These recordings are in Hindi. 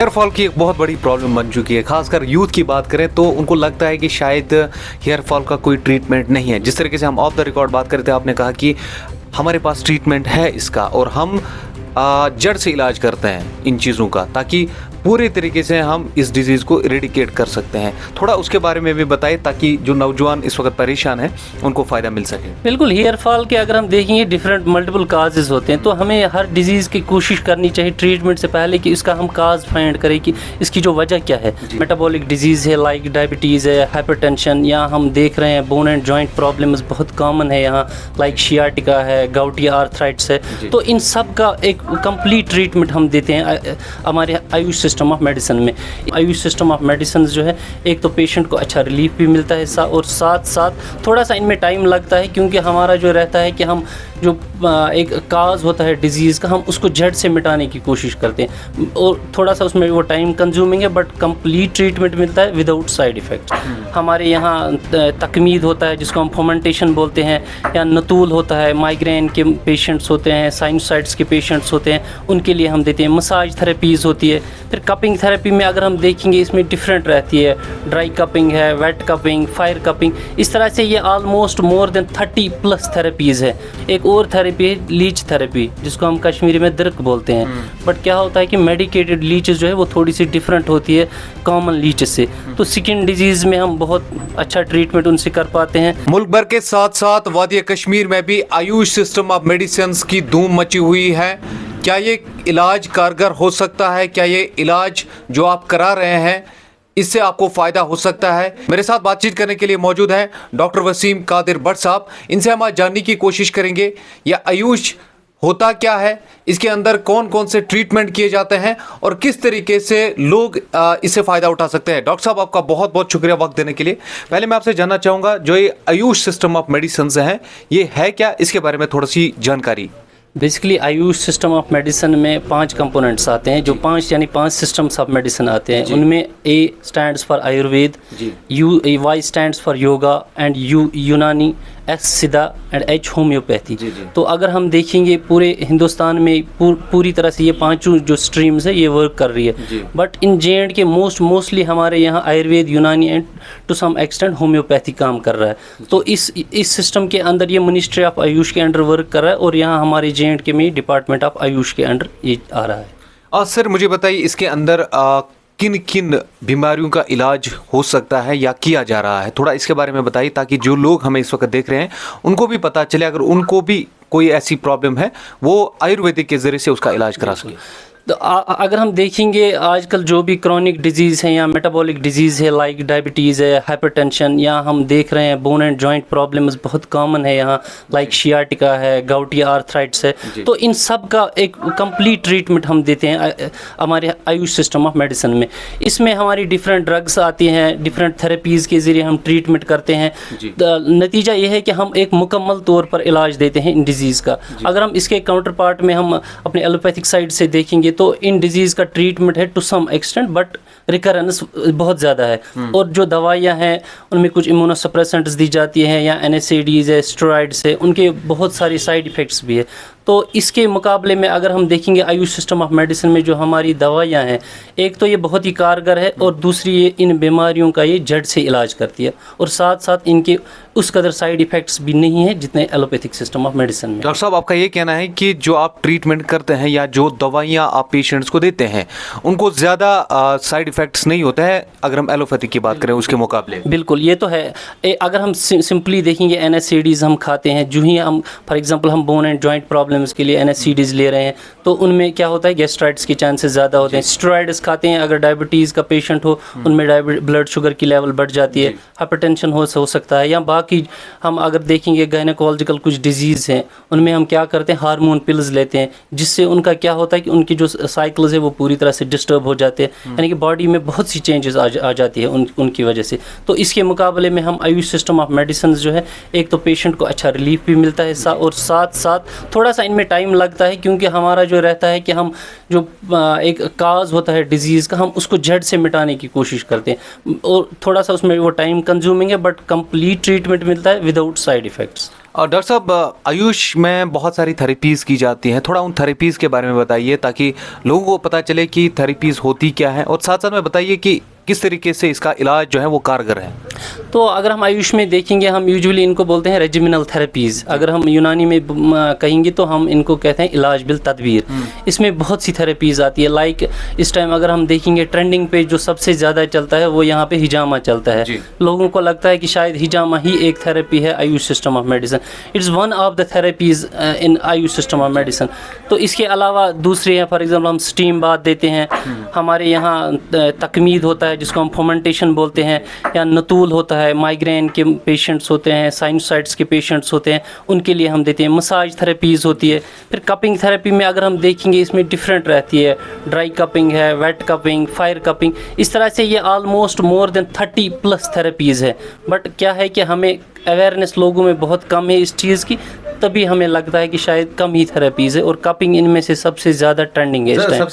हेयर फॉल की एक बहुत बड़ी प्रॉब्लम बन चुकी है। खासकर यूथ की बात करें तो उनको लगता है कि शायद हेयर फॉल का कोई ट्रीटमेंट नहीं है। जिस तरीके से हम ऑफ द रिकॉर्ड बात करते हैं, आपने कहा कि हमारे पास ट्रीटमेंट है इसका और हम जड़ से इलाज करते हैं इन चीज़ों का, ताकि पूरे तरीके से हम इस डिजीज़ को इरेडिकेट कर सकते हैं। थोड़ा उसके बारे में भी बताइए ताकि जो नौजवान इस वक्त परेशान हैं उनको फ़ायदा मिल सके। बिल्कुल, हेयर फॉल के अगर हम देखेंगे डिफरेंट मल्टीपल काजेज़ होते हैं, तो हमें हर डिजीज़ की कोशिश करनी चाहिए ट्रीटमेंट से पहले कि इसका हम काज फाइंड करें कि इसकी जो वजह क्या है। मेटाबॉलिक डिजीज़ है, लाइक डायबिटीज़ है, हाइपरटेंशन, या हम देख रहे हैं बोन एंड जॉइंट प्रॉब्लम्स बहुत कॉमन है यहाँ, लाइक शियाटिका है, गाउटी आर्थराइटिस है। तो इन सब का एक कंप्लीट ट्रीटमेंट हम देते हैं हमारे आयुष सिस्टम ऑफ मेडिसिन में। आयुष सिस्टम ऑफ मेडिसिन जो है, एक तो पेशेंट को अच्छा रिलीफ भी मिलता है और साथ साथ थोड़ा सा इनमें टाइम लगता है, क्योंकि हमारा जो रहता है कि हम जो एक काज होता है डिजीज़ का, हम उसको जड़ से मिटाने की कोशिश करते हैं और थोड़ा सा उसमें वो टाइम कंज्यूमिंग है, बट कंप्लीट ट्रीटमेंट मिलता है विदाउट साइड इफ़ेक्ट। हमारे यहाँ तकमीद होता है जिसको हम फोमेंटेशन बोलते हैं, या नतूल होता है, माइग्रेन के पेशेंट्स होते हैं, साइनसाइड्स के पेशेंट्स होते हैं, उनके लिए हम देते हैं। मसाज थेरेपीज़ होती है। फिर कपिंग थेरेपी में अगर हम देखेंगे इसमें डिफरेंट रहती है, ड्राई कपिंग है, वेट कपिंग, फायर कपिंग, इस तरह से ये ऑलमोस्ट मोर देन 30+ थेरेपीज़ है। एक और थेरेपी है लीच थेरेपी, जिसको हम कश्मीरी में दर्क बोलते हैं। बट क्या होता है कि मेडिकेटेड लीचेस जो है वो थोड़ी सी डिफरेंट होती है कॉमन लीचेस से, तो स्किन डिजीज़ में हम बहुत अच्छा ट्रीटमेंट उनसे कर पाते हैं। मुल्क भर के साथ साथ वादी कश्मीर में भी आयुष सिस्टम ऑफ मेडिसिन की धूम मची हुई है। क्या ये इलाज कारगर हो सकता है? क्या ये इलाज जो आप करा रहे हैं इससे आपको फ़ायदा हो सकता है? मेरे साथ बातचीत करने के लिए मौजूद हैं डॉक्टर वसीम कादिर भट्ट साहब। इनसे हम आज जानने की कोशिश करेंगे यह आयुष होता क्या है, इसके अंदर कौन कौन से ट्रीटमेंट किए जाते हैं और किस तरीके से लोग इससे फ़ायदा उठा सकते हैं। डॉक्टर साहब, आपका बहुत बहुत शुक्रिया वक्त देने के लिए। पहले मैं आपसे जानना चाहूँगा, जो ये आयुष सिस्टम ऑफ मेडिसिन है ये है क्या, इसके बारे में थोड़ी सी जानकारी। Basically Ayush system of medicine में 5 कंपोनेंट्स आते हैं, जो 5 सिस्टम्स ऑफ मेडिसिन आते हैं। उनमें A stands for Ayurveda, Y stands for yoga and यूनानी, S सिद्धा एंड H होम्योपैथी। तो अगर हम देखेंगे पूरे हिंदुस्तान में पूरी तरह से ये 5 जो स्ट्रीम्स है ये वर्क कर रही है। बट इन J&K के मोस्टली हमारे यहाँ Ayurveda, Unani and to some extent homeopathy काम कर रहा है। तो इस सिस्टम के अंदर ये मिनिस्ट्री ऑफ आयुष के अंडर वर्क कर रहा है, और यहाँ हमारे J&K में डिपार्टमेंट ऑफ आयुष के अंडर ये आ रहा है। सर, मुझे बताइए इसके अंदर किन किन बीमारियों का इलाज हो सकता है या किया जा रहा है, थोड़ा इसके बारे में बताइए ताकि जो लोग हमें इस वक्त देख रहे हैं उनको भी पता चले, अगर उनको भी कोई ऐसी प्रॉब्लम है वो आयुर्वेदिक के ज़रिए से उसका इलाज करा सके। तो अगर हम देखेंगे आजकल जो भी क्रॉनिक डिजीज़ है या मेटाबॉलिक डिजीज़ है, लाइक डायबिटीज़ है, हाइपरटेंशन, या हम देख रहे हैं बोन एंड जॉइंट प्रॉब्लम्स बहुत कॉमन है यहाँ, लाइक शियाटिका है, गाउटी आर्थराइटिस है। तो इन सब का एक कंप्लीट ट्रीटमेंट हम देते हैं हमारे आयुष सिस्टम ऑफ मेडिसिन में। इसमें हमारी डिफरेंट ड्रग्स आती हैं, डिफरेंट थेरेपीज़ के ज़रिए हम ट्रीटमेंट करते हैं। नतीजा ये है कि हम एक मुकम्मल तौर पर इलाज देते हैं इन डिजीज़ का। अगर हम इसके काउंटर पार्ट में हम अपने एलोपैथिक साइड से देखेंगे तो इन डिजीज़ का ट्रीटमेंट है to some extent, but recurrence बहुत ज़्यादा है। और जो दवाइयाँ हैं उनमें कुछ इम्यूनोसप्रेसेंट्स दी जाती हैं, या NSAIDs है, स्टेरॉइड्स है, उनके बहुत सारी साइड इफ़ेक्ट्स भी है। तो इसके मुकाबले में अगर हम देखेंगे आयुष सिस्टम ऑफ मेडिसिन में जो हमारी दवाइयाँ हैं, एक तो ये बहुत ही कारगर है, और दूसरी ये इन बीमारियों का ये जड़ से इलाज करती है, और साथ साथ इनके उस कदर साइड इफ़ेक्ट्स भी नहीं है जितने एलोपैथिक सिस्टम ऑफ मेडिसिन में। डॉक्टर साहब, आपका ये कहना है कि जो आप ट्रीटमेंट करते हैं या जो दवाइयाँ आप पेशेंट्स को देते हैं उनको ज़्यादा साइड इफ़ेक्ट्स नहीं होते हैं अगर हम एलोपैथिक की बात करें उसके मुकाबले? बिल्कुल, ये तो है। अगर हम सिंपली देखेंगे NSAIDs हम खाते हैं, जो ही हम फॉर एग्जांपल हम बोन एंड जॉइंट प्रॉब्लम्स के लिए NSAIDs ले रहे हैं, तो उनमें क्या होता है, गैस्ट्राइटिस के चांसेस ज़्यादा होते हैं। स्टेरॉइड्स खाते हैं अगर डायबिटीज़ का पेशेंट हो, उनमें ब्लड शुगर की लेवल बढ़ जाती है, हाइपरटेंशन हो सकता है। या बाकी हम अगर देखेंगे गायनेकोलॉजिकल कुछ डिजीज़ हैं, उनमें हम क्या करते हैं, हार्मोन पिल्स लेते हैं, जिससे उनका क्या होता है कि उनकी जो साइकिल्स है वो पूरी तरह से डिस्टर्ब हो जाते हैं, यानी कि बॉडी में बहुत सी चेंजेस आ जाती है उनकी वजह से। तो इसके मुकाबले में हम आयुष सिस्टम ऑफ मेडिसिन जो है, एक तो पेशेंट को अच्छा रिलीफ भी मिलता है और साथ साथ थोड़ा सा इनमें टाइम लगता है, क्योंकि हमारा जो रहता है कि हम जो एक काज होता है डिजीज़ का, हम उसको जड़ से मिटाने की कोशिश करते हैं, और थोड़ा सा उसमें वो टाइम कंज्यूमिंग है, बट कंप्लीट ट्रीटमेंट मिलता है विदाउट साइड इफ़ेक्ट्स। और डॉक्टर साहब, आयुष में बहुत सारी थेरेपीज़ की जाती हैं, थोड़ा उन थेरेपीज़ के बारे में बताइए ताकि लोगों को पता चले कि थेरेपीज़ होती क्या है, और साथ साथ में बताइए कि किस तरीके से इसका इलाज जो है वो कारगर है। तो अगर हम आयुष में देखेंगे, हम यूजुअली इनको बोलते हैं रेजिमिनल थेरेपीज़। अगर हम यूनानी में कहेंगे तो हम इनको कहते हैं इलाज बिल तदबीर। इसमें बहुत सी थेरेपीज़ आती है। लाइक इस टाइम अगर हम देखेंगे ट्रेंडिंग पे जो सबसे ज़्यादा चलता है वो यहाँ पे हिजामा चलता है। लोगों को लगता है कि शायद हिजामा ही एक थेरेपी है Ayush system of medicine. It's one of the therapies in AYUSH system of medicine. तो इसके अलावा दूसरे हैं, फॉर एग्जाम्पल हम स्टीम बाथ देते हैं, हमारे यहाँ तकमीद होता है जिसको हम फोमेंटेशन बोलते हैं, या नतूल होता है, माइग्रेन के पेशेंट्स होते हैं, साइनसाइड्स के पेशेंट्स होते हैं, उनके लिए हम देते हैं। मसाज थेरेपीज़ होती है। फिर कपिंग थेरेपी में अगर हम देखेंगे इसमें डिफरेंट रहती है, ड्राई कपिंग है, वेट कपिंग, फायर कपिंग, इस तरह से ये ऑलमोस्ट मोर देन 30+ थेरेपीज़ है। बट क्या है कि हमें अवेयरनेस लोगों में बहुत कम है इस चीज़ की, तभी हमें लगता है कि शायद कम ही थेरेपीज़ है। और कपिंग इनमें से सबसे ज़्यादा ट्रेंडिंग है इस टाइम,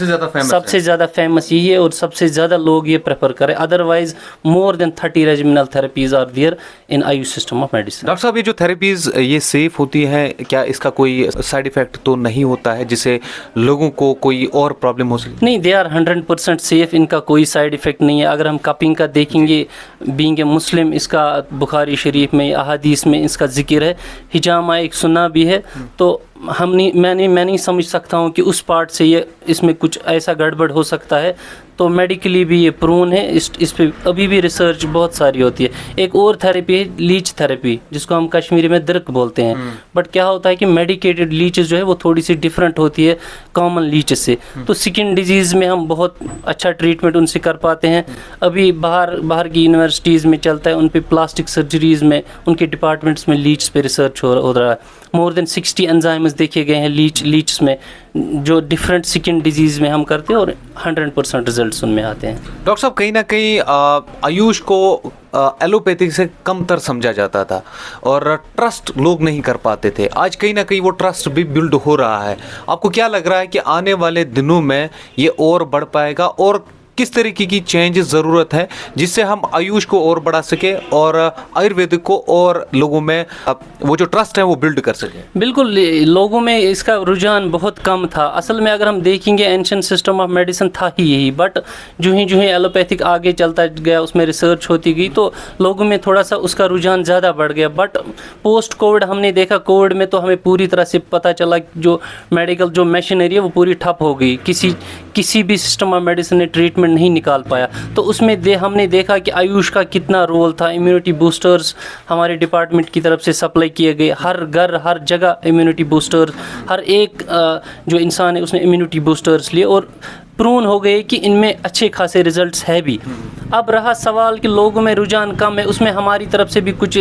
सबसे ज़्यादा फेमस यही है और सबसे ज़्यादा लोग ये प्रेफर करें। Otherwise more than 30 regimenal therapies are there in AYUSH system of medicine. Doctor साहब, ये जो थेरेपीज़ ये सेफ़ होती है, क्या इसका कोई साइड इफ़ेक्ट तो नहीं होता है जिससे लोगों को कोई और प्रॉब्लम हो सके? नहीं, दे आर 100% सेफ़। इनका कोई साइड इफ़ेक्ट नहीं है। अगर हम कपिंग का देखेंगे, बीइंग ए मुस्लिम, इसका बुखारी शरीफ में, अहादीस में इसका जिक्र है। हिजामा एक सुन्ना भी है। तो मैं नहीं समझ सकता हूँ कि उस पार्ट से ये इसमें कुछ ऐसा गड़बड़ हो सकता है। तो मेडिकली भी ये प्रूवन है। इस पे अभी भी रिसर्च बहुत सारी होती है। एक और थेरेपी है लीच थेरेपी, जिसको हम कश्मीरी में दर्क बोलते हैं। बट क्या होता है कि मेडिकेटेड लीचेस जो है वो थोड़ी सी डिफरेंट होती है कॉमन लीचेस से। तो स्किन डिजीज़ में हम बहुत अच्छा ट्रीटमेंट उनसे कर पाते हैं। अभी बाहर की यूनिवर्सिटीज़ में चलता है, उन पे प्लास्टिक सर्जरीज़ में उनके डिपार्टमेंट्स में लीच पे रिसर्च हो रहा है। मोर देन 60 एंजाइम्स देखे गए हैं लीच में, जो डिफरेंट स्किन डिजीज़ में हम करते हैं, और 100% रिजल्ट्स उनमें आते हैं। डॉक्टर साहब, कहीं ना कहीं आयुष को एलोपैथी से कमतर समझा जाता था और ट्रस्ट लोग नहीं कर पाते थे। आज कहीं ना कहीं वो ट्रस्ट भी बिल्ड हो रहा है। आपको क्या लग रहा है कि आने वाले दिनों में ये और बढ़ पाएगा, और किस तरीके की चेंज ज़रूरत है जिससे हम आयुष को और बढ़ा सके और आयुर्वेदिक को और लोगों में वो जो ट्रस्ट है वो बिल्ड कर सके? बिल्कुल, लोगों में इसका रुझान बहुत कम था। असल में अगर हम देखेंगे एंशिएंट सिस्टम ऑफ मेडिसिन था ही यही। बट जो ही एलोपैथिक आगे चलता गया, उसमें रिसर्च होती गई, तो लोगों में थोड़ा सा उसका रुझान ज़्यादा बढ़ गया। बट पोस्ट कोविड हमने देखा, कोविड में तो हमें पूरी तरह से पता चला कि जो मेडिकल जो मशीनरी है वो पूरी ठप हो गई। किसी भी सिस्टम ऑफ मेडिसिन ने ट्रीटमेंट नहीं निकाल पाया। तो उसमें हमने देखा कि आयुष का कितना रोल था। इम्यूनिटी बूस्टर्स हमारे डिपार्टमेंट की तरफ से सप्लाई किए गए। हर घर हर जगह इम्यूनिटी बूस्टर्स, हर एक जो इंसान है उसने इम्यूनिटी बूस्टर्स लिए, और प्रूवन हो गए कि इनमें अच्छे खासे रिजल्ट्स है भी। अब रहा सवाल कि लोगों में रुझान कम है, उसमें हमारी तरफ से भी कुछ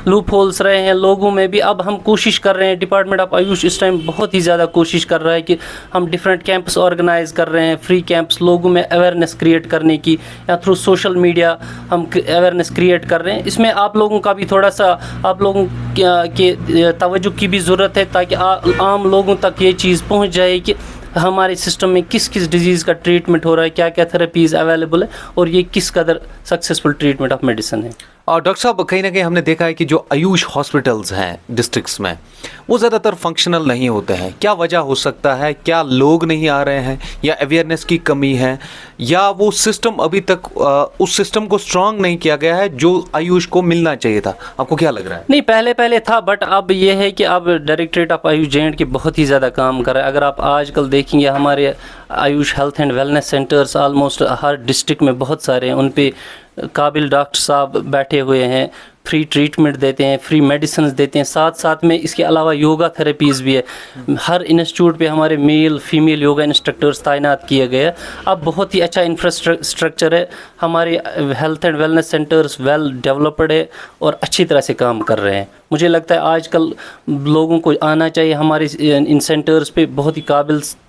लूप होल्स रहे हैं लोगों में भी। अब हम कोशिश कर रहे हैं, डिपार्टमेंट ऑफ आयुष इस टाइम बहुत ही ज़्यादा कोशिश कर रहा है कि हम डिफरेंट कैंप्स ऑर्गेनाइज कर रहे हैं, फ्री कैंप्स, लोगों में अवेयरनेस क्रिएट करने की, या थ्रू सोशल मीडिया हम अवेयरनेस क्रिएट कर रहे हैं। इसमें आप लोगों का भी थोड़ा सा, आप लोगों के तवज्जो की भी ज़रूरत है, ताकि आम लोगों तक ये चीज़ पहुँच जाए कि हमारे सिस्टम में किस किस डिजीज़ का ट्रीटमेंट हो रहा है, क्या क्या थेरेपीज़ अवेलेबल है, और ये किस कदर सक्सेसफुल ट्रीटमेंट ऑफ मेडिसिन है। और डॉक्टर साहब, कहीं ना कहीं हमने देखा है कि जो आयुष हॉस्पिटल्स हैं डिस्ट्रिक्ट्स में, वो ज़्यादातर फंक्शनल नहीं होते हैं। क्या वजह हो सकता है? क्या लोग नहीं आ रहे हैं, या अवेयरनेस की कमी है, या वो सिस्टम अभी तक उस सिस्टम को स्ट्रांग नहीं किया गया है जो आयुष को मिलना चाहिए था? आपको क्या लग रहा है? नहीं, पहले था, बट अब ये है कि अब डायरेक्टरेट ऑफ आयुष जे.एंड.के बहुत ही ज़्यादा काम कर रहा है। अगर आप आजकल देखेंगे हमारे Ayush health and wellness centres almost her district में बहुत सारे हैं। उन पे काबिल डॉक्टर साहब बैठे हुए हैं, फ्री ट्रीटमेंट देते हैं, फ्री मेडिसिन देते हैं। साथ में इसके अलावा योगा थेरेपीज़ भी है। हर इंस्टीट्यूट पे हमारे मेल फीमेल योगा इंस्ट्रक्टर्स तैनात किए गए हैं। अब बहुत ही अच्छा इंफ्रास्ट्रक्चर है। हमारे health and wellness centres well developed है और अच्छी तरह से काम कर रहे हैं। मुझे लगता है आजकल लोगों को आना चाहिए हमारे इन सेंटर्स पे। बहुत ही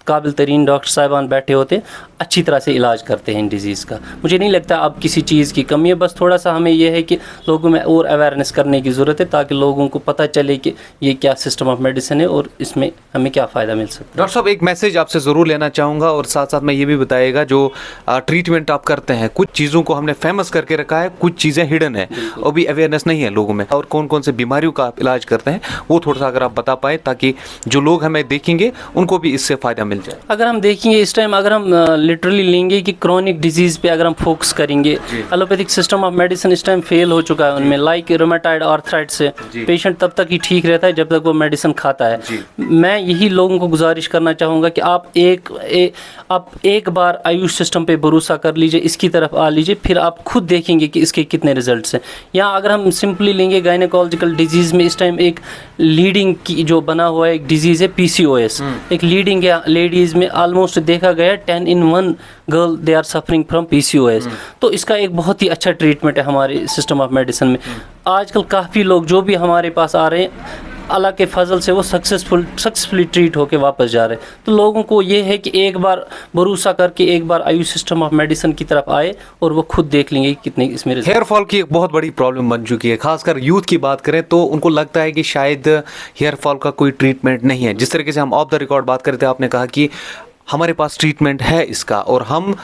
काबिल तरीन डॉक्टर साहिबान बैठे होते हैं, अच्छी तरह से इलाज करते हैं इन डिज़ीज़ का। मुझे नहीं लगता अब किसी चीज़ की कमी है, बस थोड़ा सा हमें यह है कि लोगों में और अवेयरनेस करने की ज़रूरत है ताकि लोगों को पता चले कि ये क्या सिस्टम ऑफ मेडिसिन है और इसमें हमें क्या फ़ायदा मिल सकता है। डॉक्टर साहब, एक मैसेज आपसे ज़रूर लेना चाहूँगा और साथ साथ मैं ये भी बताइएगा, जो ट्रीटमेंट आप करते हैं, कुछ चीज़ों को हमने फेमस करके रखा है, कुछ चीज़ें हिडन है, अभी अवेयरनेस नहीं है लोगों में, और कौन कौन से बीमारियों का आप इलाज करते हैं वो थोड़ा सा अगर आप बता पाए ताकि जो लोग हमें देखेंगे उनको भी इससे फ़ायदा मिल जाए। अगर हम देखेंगे इस टाइम, अगर हम लिटरली लेंगे कि क्रॉनिक डिजीज़ पे अगर हम फोकस करेंगे, एलोपैथिक सिस्टम ऑफ मेडिसिन इस टाइम फेल हो चुका है उनमें, लाइक रोमेटाइड आर्थराइटिस से पेशेंट तब तक ही ठीक रहता है जब तक वो मेडिसिन खाता है। मैं यही लोगों को गुजारिश करना चाहूँगा कि आप एक बार आयुष सिस्टम पे भरोसा कर लीजिए, इसकी तरफ आ लीजिए, फिर आप खुद देखेंगे कि इसके कितने रिजल्ट्स हैं। या अगर हम सिंपली लेंगे गायनेकोलॉजिकल डिजीज़ में इस टाइम एक लीडिंग की जो बना हुआ है एक डिजीज़ है PCOS, एक लीडिंग है लेडीज़ में, ऑलमोस्ट देखा गया 10 in 1 girl they are suffering from PCOS। तो इसका एक बहुत ही अच्छा ट्रीटमेंट है हमारे सिस्टम ऑफ मेडिसिन में। आजकल काफ़ी लोग जो भी हमारे पास आ रहे हैं, अल्लाह के फजल से वो सक्सेसफुली ट्रीट होके वापस जा रहे हैं। तो लोगों को ये है कि एक बार भरोसा करके एक बार आयुष सिस्टम ऑफ मेडिसिन की तरफ आए और वो खुद देख लेंगे कि कितने इसमें हेयर फॉल की एक बहुत बड़ी प्रॉब्लम बन चुकी है, खासकर यूथ की बात करें तो उनको लगता है कि शायद हेयर फॉल का कोई ट्रीटमेंट नहीं है। जिस तरीके से हम ऑफ द रिकॉर्ड बात करते थे, आपने कहा कि हमारे पास ट्रीटमेंट है इसका और हम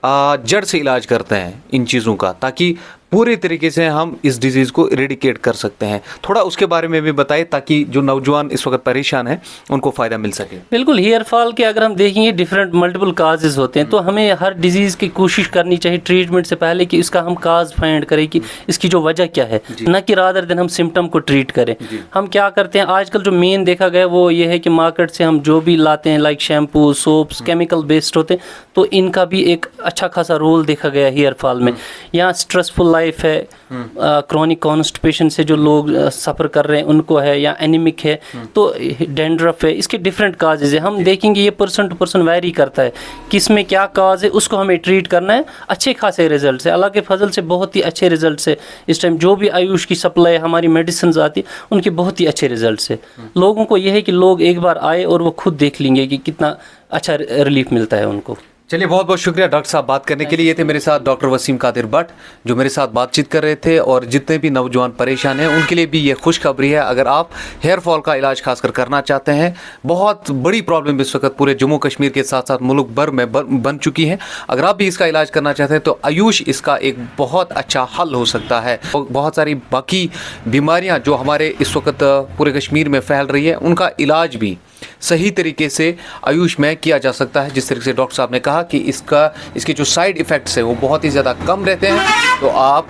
जड़ से इलाज करते हैं इन चीज़ों का, ताकि पूरे तरीके से हम इस डिजीज़ को इरेडिकेट कर सकते हैं। थोड़ा उसके बारे में भी बताइए ताकि जो नौजवान इस वक्त परेशान हैं उनको फ़ायदा मिल सके। बिल्कुल, हेयर फॉल के अगर हम देखेंगे डिफरेंट मल्टीपल काजेज़ होते हैं, तो हमें हर डिजीज़ की कोशिश करनी चाहिए ट्रीटमेंट से पहले कि इसका हम काज फाइंड करें कि इसकी जो वजह क्या है, न कि रादर देन हम सिम्टम को ट्रीट करें। हम क्या करते हैं आजकल, जो मेन देखा गया वो ये है कि मार्केट से हम जो भी लाते हैं like shampoo, soaps, chemical based होते हैं, तो इनका भी एक अच्छा खासा रोल देखा गया हेयर फॉल में। या स्ट्रेसफुल लाइफ है, क्रॉनिक कॉन्स्टिपेशन से जो लोग सफ़र कर रहे हैं उनको है, या एनीमिक है, तो डैंड्रफ है, इसके डिफरेंट काजेज़ है। हम देखेंगे ये पर्सन टू पर्सन वैरी करता है, किस में क्या काज है उसको हमें ट्रीट करना है। अच्छे खासे रिजल्ट है, अल्लाह के फजल से बहुत ही अच्छे रिजल्ट है। इस टाइम जो भी आयुष की सप्लाई हमारी मेडिसिन आती है उनके बहुत ही अच्छे रिजल्ट है। लोगों को यह है कि लोग एक बार आए और वो खुद देख लेंगे कि कितना अच्छा रिलीफ मिलता है उनको। चलिए, बहुत बहुत शुक्रिया डॉक्टर साहब बात करने के लिए। ये थे मेरे साथ डॉक्टर वसीम कादिर भट्ट जो मेरे साथ बातचीत कर रहे थे। और जितने भी नौजवान परेशान हैं उनके लिए भी ये खुशखबरी है, अगर आप हेयर फॉल का इलाज खासकर करना चाहते हैं, बहुत बड़ी प्रॉब्लम इस वक्त पूरे जम्मू कश्मीर के साथ साथ मुल्क भर में बन चुकी है। अगर आप भी इसका इलाज करना चाहते हैं तो आयुष इसका एक बहुत अच्छा हल हो सकता है। और बहुत सारी बाकी बीमारियाँ जो हमारे इस वक्त पूरे कश्मीर में फैल रही है उनका इलाज भी सही तरीके से आयुष में किया जा सकता है। जिस तरीके से डॉक्टर साहब ने कहा कि इसके जो साइड इफ़ेक्ट्स है वो बहुत ही ज़्यादा कम रहते हैं, तो आप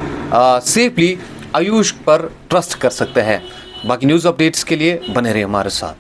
सेफली आयुष पर ट्रस्ट कर सकते हैं। बाकी न्यूज़ अपडेट्स के लिए बने रहिए हमारे साथ।